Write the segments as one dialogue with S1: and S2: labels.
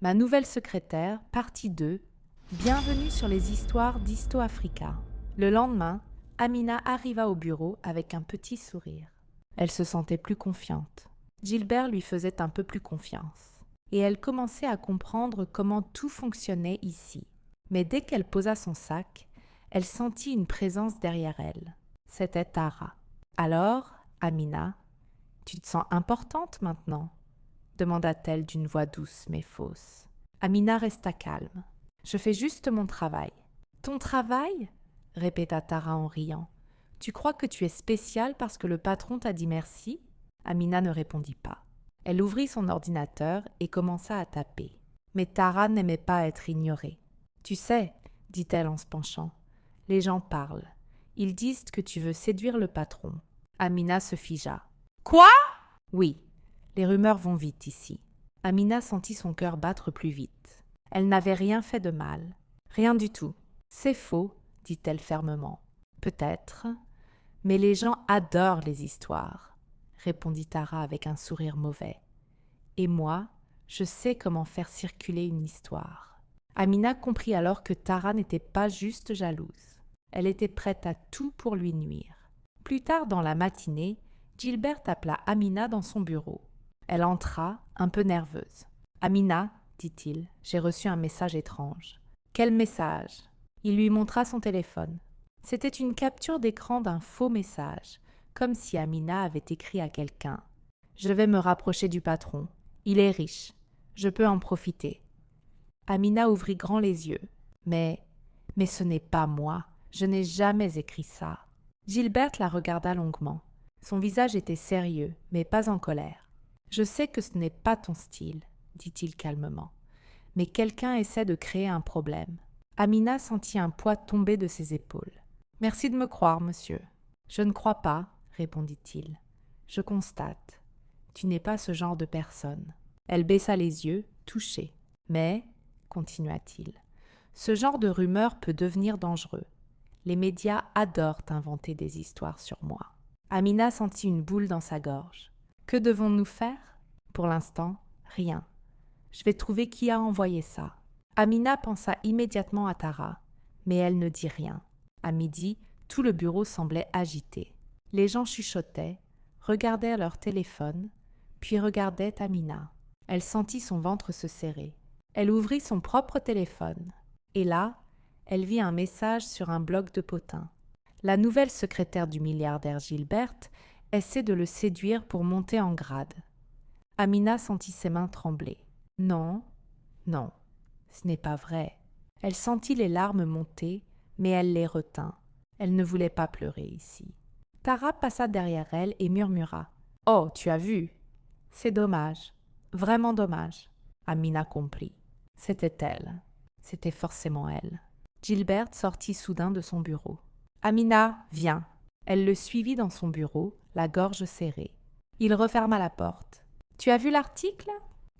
S1: Ma nouvelle secrétaire, partie 2. Bienvenue sur les histoires d'Histo Africa. Le lendemain, Amina arriva au bureau avec un petit sourire. Elle se sentait plus confiante. Gilbert lui faisait un peu plus confiance. Et elle commençait à comprendre comment tout fonctionnait ici. Mais dès qu'elle posa son sac, elle sentit une présence derrière elle. C'était Tara. « Alors, Amina, tu te sens importante maintenant ?» demanda-t-elle d'une voix douce mais fausse. Amina resta calme. « Je fais juste mon travail. »« Ton travail ?» répéta Tara en riant. « Tu crois que tu es spéciale parce que le patron t'a dit merci ?» Amina ne répondit pas. Elle ouvrit son ordinateur et commença à taper. Mais Tara n'aimait pas être ignorée. « Tu sais, » dit-elle en se penchant, « les gens parlent. Ils disent que tu veux séduire le patron. » Amina se figea. « Quoi ?» ?»« Oui, les rumeurs vont vite ici. » Amina sentit son cœur battre plus vite. Elle n'avait rien fait de mal. Rien du tout. « C'est faux, » dit-elle fermement. « Peut-être, mais les gens adorent les histoires, » répondit Tara avec un sourire mauvais. « Et moi, je sais comment faire circuler une histoire. » Amina comprit alors que Tara n'était pas juste jalouse. Elle était prête à tout pour lui nuire. Plus tard dans la matinée, Gilbert appela Amina dans son bureau. Elle entra, un peu nerveuse. « Amina, » dit-il, « j'ai reçu un message étrange. »« Quel message ?» Il lui montra son téléphone. C'était une capture d'écran d'un faux message, comme si Amina avait écrit à quelqu'un. « Je vais me rapprocher du patron. Il est riche. Je peux en profiter. » Amina ouvrit grand les yeux. « Mais ce n'est pas moi. Je n'ai jamais écrit ça. » Gilbert la regarda longuement. Son visage était sérieux, mais pas en colère. « Je sais que ce n'est pas ton style, » dit-il calmement. « Mais quelqu'un essaie de créer un problème. » Amina sentit un poids tomber de ses épaules. « Merci de me croire, monsieur. »« Je ne crois pas, » répondit-il. « Je constate. Tu n'es pas ce genre de personne. » Elle baissa les yeux, touchée. « Mais, » continua-t-il, « ce genre de rumeur peut devenir dangereux. Les médias adorent inventer des histoires sur moi. » Amina sentit une boule dans sa gorge. « Que devons-nous faire ? » ?»« Pour l'instant, rien. Je vais trouver qui a envoyé ça. » Amina pensa immédiatement à Tara, mais elle ne dit rien. À midi, tout le bureau semblait agité. Les gens chuchotaient, regardaient leur téléphone, puis regardaient Amina. Elle sentit son ventre se serrer. Elle ouvrit son propre téléphone. Et là, elle vit un message sur un bloc de potin. La nouvelle secrétaire du milliardaire Gilbert essaie de le séduire pour monter en grade. Amina sentit ses mains trembler. Non, non, ce n'est pas vrai. Elle sentit les larmes monter, mais elle les retint. Elle ne voulait pas pleurer ici. Tara passa derrière elle et murmura. « Oh, tu as vu ? C'est dommage, vraiment dommage. » Amina comprit. C'était elle. C'était forcément elle. Gilbert sortit soudain de son bureau. « Amina, viens !» Elle le suivit dans son bureau, la gorge serrée. Il referma la porte. « Tu as vu l'article ?»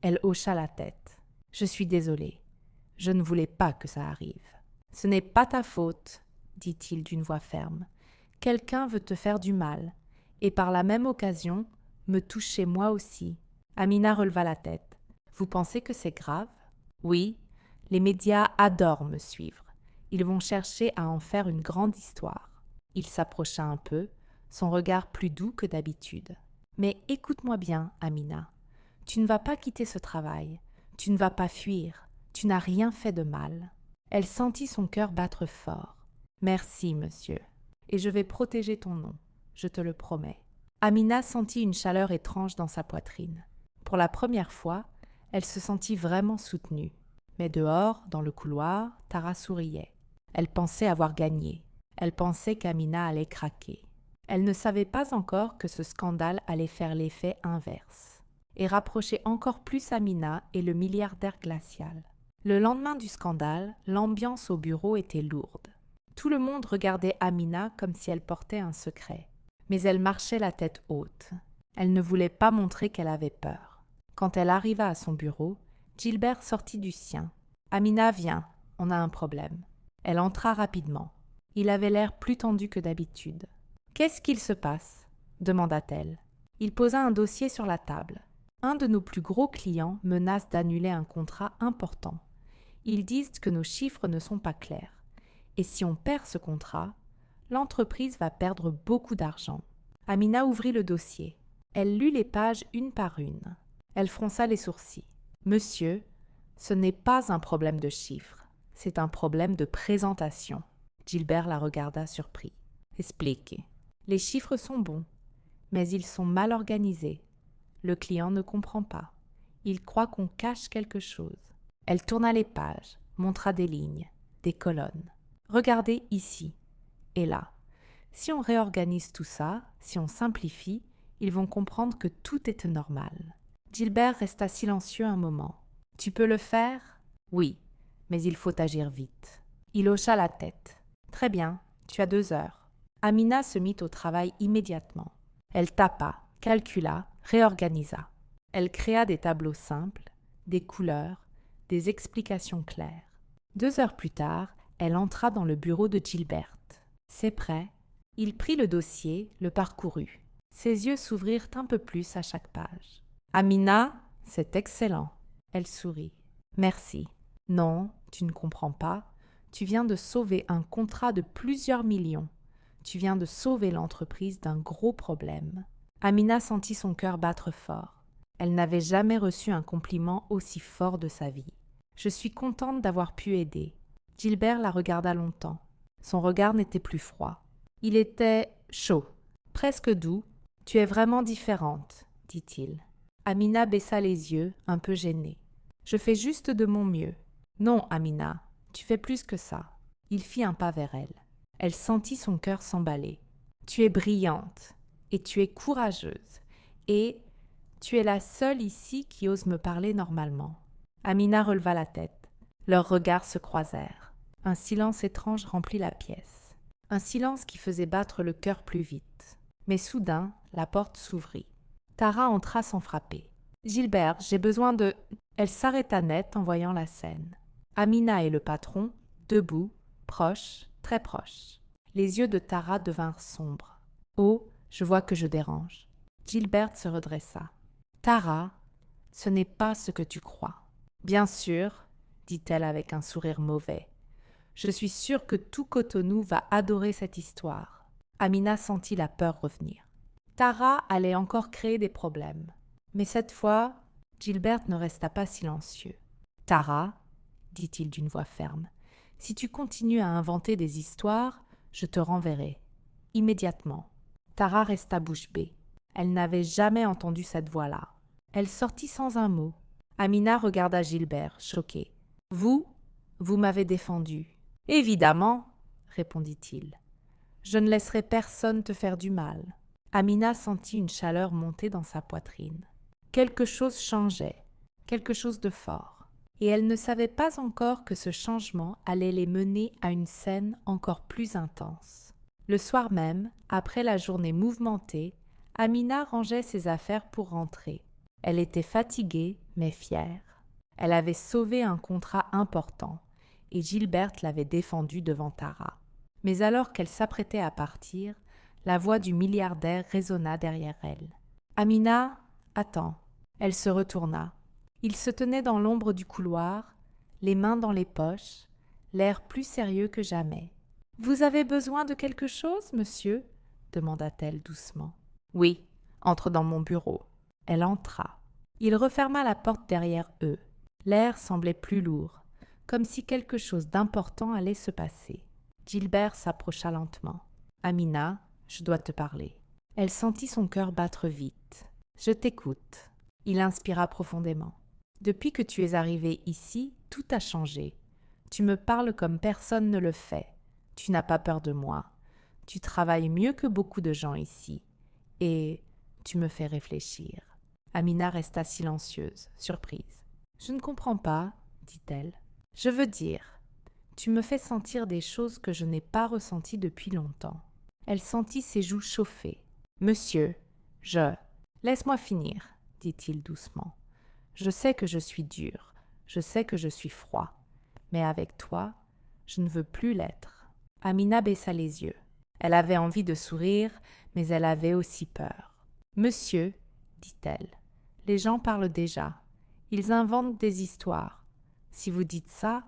S1: Elle hocha la tête. « Je suis désolée. Je ne voulais pas que ça arrive. »« Ce n'est pas ta faute, » dit-il d'une voix ferme. « Quelqu'un veut te faire du mal, et par la même occasion, me toucher moi aussi. » Amina releva la tête. « Vous pensez que c'est grave ? » ?»« Oui, les médias adorent me suivre. Ils vont chercher à en faire une grande histoire. » Il s'approcha un peu, son regard plus doux que d'habitude. « Mais écoute-moi bien, Amina. Tu ne vas pas quitter ce travail. Tu ne vas pas fuir. Tu n'as rien fait de mal. » Elle sentit son cœur battre fort. « Merci, monsieur. Et je vais protéger ton nom. Je te le promets. » Amina sentit une chaleur étrange dans sa poitrine. Pour la première fois, elle se sentit vraiment soutenue. Mais dehors, dans le couloir, Tara souriait. Elle pensait avoir gagné. Elle pensait qu'Amina allait craquer. Elle ne savait pas encore que ce scandale allait faire l'effet inverse et rapprocher encore plus Amina et le milliardaire glacial. Le lendemain du scandale, l'ambiance au bureau était lourde. Tout le monde regardait Amina comme si elle portait un secret. Mais elle marchait la tête haute. Elle ne voulait pas montrer qu'elle avait peur. Quand elle arriva à son bureau, Gilbert sortit du sien. « Amina, viens, on a un problème. » Elle entra rapidement. Il avait l'air plus tendu que d'habitude. « Qu'est-ce qu'il se passe ?» demanda-t-elle. Il posa un dossier sur la table. « Un de nos plus gros clients menace d'annuler un contrat important. Ils disent que nos chiffres ne sont pas clairs. Et si on perd ce contrat, l'entreprise va perdre beaucoup d'argent. Amina ouvrit le dossier. Elle lut les pages une par une. Elle fronça les sourcils. « Monsieur, ce n'est pas un problème de chiffres, c'est un problème de présentation. » Gilbert la regarda surpris. « Explique. Les chiffres sont bons, mais ils sont mal organisés. Le client ne comprend pas. Il croit qu'on cache quelque chose. » Elle tourna les pages, montra des lignes, des colonnes. « Regardez ici et là. Si on réorganise tout ça, si on simplifie, ils vont comprendre que tout est normal. » Gilbert resta silencieux un moment. « Tu peux le faire ? » ?»« Oui, mais il faut agir vite. » Il hocha la tête. « Très bien, tu as 2 heures. » Amina se mit au travail immédiatement. Elle tapa, calcula, réorganisa. Elle créa des tableaux simples, des couleurs, des explications claires. 2 heures plus tard, elle entra dans le bureau de Gilbert. « C'est prêt ?» Il prit le dossier, le parcourut. Ses yeux s'ouvrirent un peu plus à chaque page. « Amina, c'est excellent. » Elle sourit. « Merci. Non, tu ne comprends pas. Tu viens de sauver un contrat de plusieurs millions. Tu viens de sauver l'entreprise d'un gros problème. » Amina sentit son cœur battre fort. Elle n'avait jamais reçu un compliment aussi fort de sa vie. « Je suis contente d'avoir pu aider. » Gilbert la regarda longtemps. Son regard n'était plus froid. Il était chaud, presque doux. « Tu es vraiment différente, » dit-il. Amina baissa les yeux, un peu gênée. « Je fais juste de mon mieux. »« Non, Amina, tu fais plus que ça. » Il fit un pas vers elle. Elle sentit son cœur s'emballer. « Tu es brillante, et tu es courageuse, et tu es la seule ici qui ose me parler normalement. » Amina releva la tête. Leurs regards se croisèrent. Un silence étrange remplit la pièce. Un silence qui faisait battre le cœur plus vite. Mais soudain, la porte s'ouvrit. Tara entra sans frapper. « Gilbert, j'ai besoin de… » Elle s'arrêta net en voyant la scène. Amina et le patron, debout, proches, très proches. Les yeux de Tara devinrent sombres. « Oh, je vois que je dérange. » Gilbert se redressa. « Tara, ce n'est pas ce que tu crois. »« Bien sûr, » dit-elle avec un sourire mauvais. « Je suis sûre que tout Cotonou va adorer cette histoire. » Amina sentit la peur revenir. Tara allait encore créer des problèmes. Mais cette fois, Gilbert ne resta pas silencieux. « Tara, » dit-il d'une voix ferme, « si tu continues à inventer des histoires, je te renverrai. Immédiatement. » Tara resta bouche bée. Elle n'avait jamais entendu cette voix-là. Elle sortit sans un mot. Amina regarda Gilbert, choquée. « Vous m'avez défendu. »« Évidemment, » répondit-il. « Je ne laisserai personne te faire du mal. » Amina sentit une chaleur monter dans sa poitrine. Quelque chose changeait, quelque chose de fort. Et elle ne savait pas encore que ce changement allait les mener à une scène encore plus intense. Le soir même, après la journée mouvementée, Amina rangeait ses affaires pour rentrer. Elle était fatiguée, mais fière. Elle avait sauvé un contrat important, et Gilbert l'avait défendu devant Tara. Mais alors qu'elle s'apprêtait à partir, la voix du milliardaire résonna derrière elle. « Amina, attends. » Elle se retourna. Il se tenait dans l'ombre du couloir, les mains dans les poches, l'air plus sérieux que jamais. « Vous avez besoin de quelque chose, monsieur ?» demanda-t-elle doucement. « Oui, entre dans mon bureau. » Elle entra. Il referma la porte derrière eux. L'air semblait plus lourd, comme si quelque chose d'important allait se passer. Gilbert s'approcha lentement. « Amina, je dois te parler. » Elle sentit son cœur battre vite. « Je t'écoute. » Il inspira profondément. « Depuis que tu es arrivé ici, tout a changé. Tu me parles comme personne ne le fait. Tu n'as pas peur de moi. Tu travailles mieux que beaucoup de gens ici. Et tu me fais réfléchir. » Amina resta silencieuse, surprise. « Je ne comprends pas, » dit-elle. « Je veux dire, tu me fais sentir des choses que je n'ai pas ressenties depuis longtemps. » Elle sentit ses joues chauffer. « Monsieur, je… » « Laisse-moi finir, » dit-il doucement. « Je sais que je suis dur, je sais que je suis froid, mais avec toi, je ne veux plus l'être. » Amina baissa les yeux. Elle avait envie de sourire, mais elle avait aussi peur. « Monsieur, » dit-elle, « Les gens parlent déjà. Ils inventent des histoires. Si vous dites ça,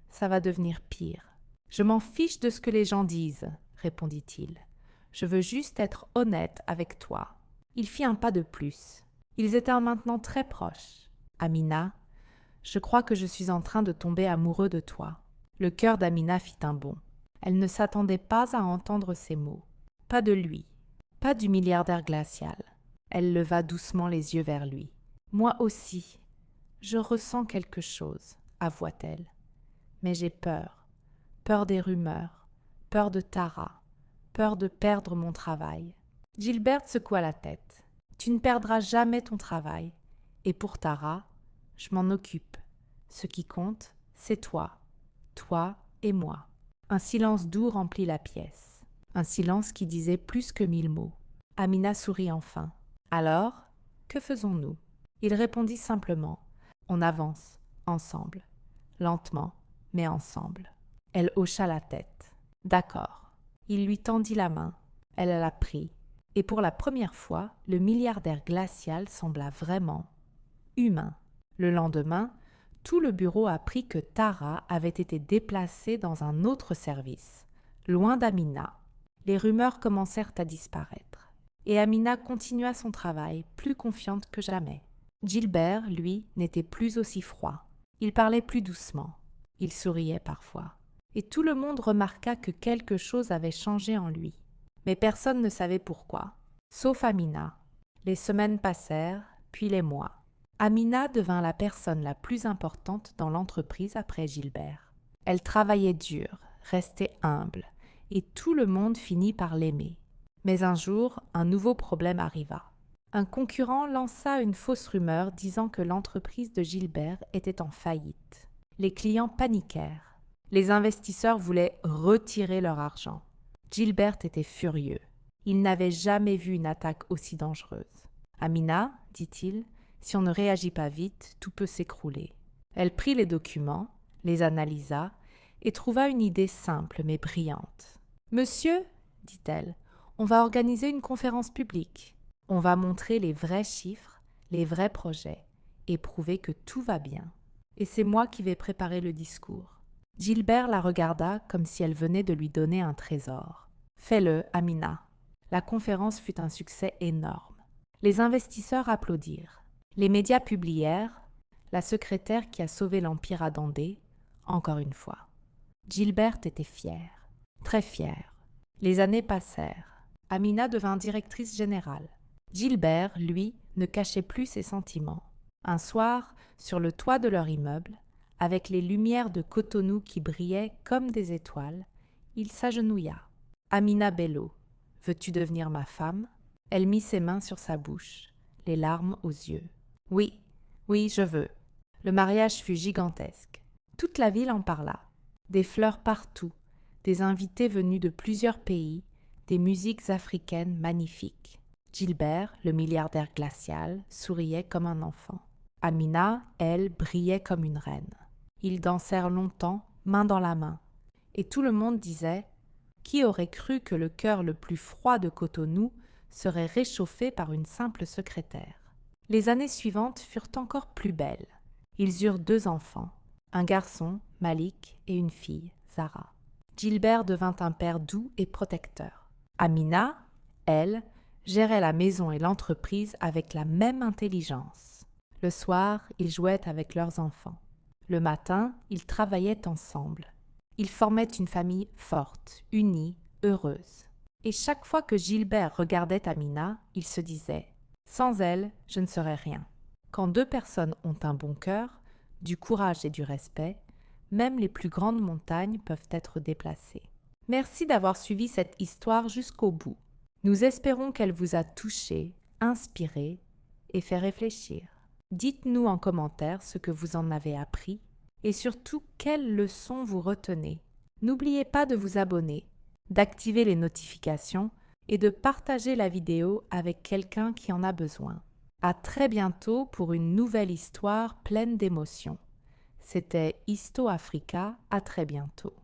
S1: ça va devenir pire. Je m'en fiche de ce que les gens disent, répondit-il. Je veux juste être honnête avec toi. Il fit un pas de plus. Ils étaient maintenant très proches. Amina, je crois que je suis en train de tomber amoureux de toi. Le cœur d'Amina fit un bond. Elle ne s'attendait pas à entendre ces mots. Pas de lui, pas du milliardaire glacial. Elle leva doucement les yeux vers lui. Moi aussi, je ressens quelque chose, avoua-t-elle. Mais j'ai peur. Peur des rumeurs, peur de Tara, peur de perdre mon travail. Gilberte secoua la tête. Tu ne perdras jamais ton travail. Et pour Tara, je m'en occupe. Ce qui compte, c'est toi. Toi et moi. Un silence doux remplit la pièce. Un silence qui disait plus que 1000 mots. Amina sourit enfin. Alors, que faisons-nous? Il répondit simplement. On avance, ensemble. Lentement, mais ensemble. Elle hocha la tête. D'accord. Il lui tendit la main. Elle la prit. Et pour la première fois, le milliardaire glacial sembla vraiment humain. Le lendemain, tout le bureau apprit que Tara avait été déplacée dans un autre service, loin d'Amina. Les rumeurs commencèrent à disparaître. Et Amina continua son travail, plus confiante que jamais. Gilbert, lui, n'était plus aussi froid. Il parlait plus doucement. Il souriait parfois. Et tout le monde remarqua que quelque chose avait changé en lui. Mais personne ne savait pourquoi, sauf Amina. Les semaines passèrent, puis les mois. Amina devint la personne la plus importante dans l'entreprise après Gilbert. Elle travaillait dur, restait humble, et tout le monde finit par l'aimer. Mais un jour, un nouveau problème arriva. Un concurrent lança une fausse rumeur disant que l'entreprise de Gilbert était en faillite. Les clients paniquèrent. Les investisseurs voulaient retirer leur argent. Gilbert était furieux. Il n'avait jamais vu une attaque aussi dangereuse. « Amina, dit-il, si on ne réagit pas vite, tout peut s'écrouler. » Elle prit les documents, les analysa et trouva une idée simple mais brillante. « Monsieur, dit-elle, on va organiser une conférence publique. On va montrer les vrais chiffres, les vrais projets et prouver que tout va bien. Et c'est moi qui vais préparer le discours. » Gilbert la regarda comme si elle venait de lui donner un trésor. « Fais-le, Amina. » La conférence fut un succès énorme. Les investisseurs applaudirent. Les médias publièrent « La secrétaire qui a sauvé l'Empire à Dandé », encore une fois. Gilbert était fière, très fière. Les années passèrent. Amina devint directrice générale. Gilbert, lui, ne cachait plus ses sentiments. Un soir, sur le toit de leur immeuble, avec les lumières de Cotonou qui brillaient comme des étoiles, il s'agenouilla. « Amina Bello, veux-tu devenir ma femme ?» Elle mit ses mains sur sa bouche, les larmes aux yeux. « Oui, oui, je veux. » Le mariage fut gigantesque. Toute la ville en parla. Des fleurs partout, des invités venus de plusieurs pays, des musiques africaines magnifiques. Gilbert, le milliardaire glacial, souriait comme un enfant. Amina, elle, brillait comme une reine. Ils dansèrent longtemps, main dans la main. Et tout le monde disait « Qui aurait cru que le cœur le plus froid de Cotonou serait réchauffé par une simple secrétaire ?» Les années suivantes furent encore plus belles. Ils eurent 2 enfants, un garçon, Malik, et une fille, Zara. Gilbert devint un père doux et protecteur. Amina, elle, gérait la maison et l'entreprise avec la même intelligence. Le soir, ils jouaient avec leurs enfants. Le matin, ils travaillaient ensemble. Ils formaient une famille forte, unie, heureuse. Et chaque fois que Gilbert regardait Amina, il se disait « Sans elle, je ne serais rien. » Quand 2 personnes ont un bon cœur, du courage et du respect, même les plus grandes montagnes peuvent être déplacées. Merci d'avoir suivi cette histoire jusqu'au bout. Nous espérons qu'elle vous a touché, inspiré et fait réfléchir. Dites-nous en commentaire ce que vous en avez appris et surtout quelles leçons vous retenez. N'oubliez pas de vous abonner, d'activer les notifications et de partager la vidéo avec quelqu'un qui en a besoin. À très bientôt pour une nouvelle histoire pleine d'émotions. C'était Histo Africa, à très bientôt.